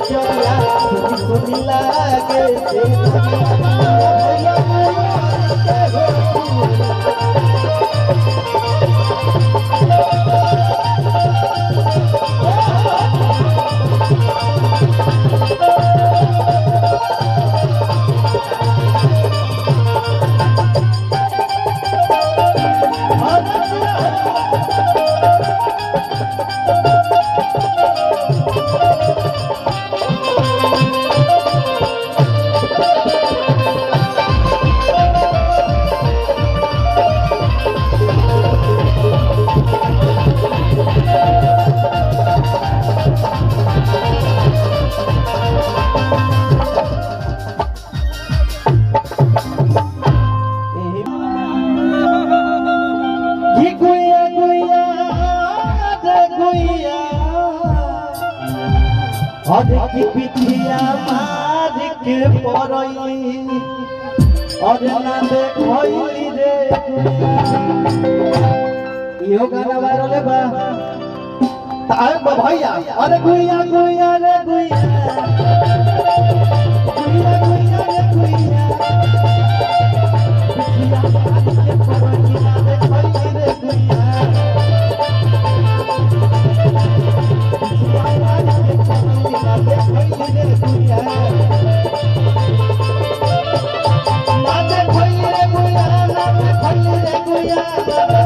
चला सुनी लागे की पिठिया मार के पड़ई और ना देखई रे इहो गाना वायरल है बा ताए भैया अरे गुइया गुइया रे गुइया गुइया गुइया रे गुइया पिठिया मार के पड़ई ना देखई रे गुइया ना देखई रे गुइया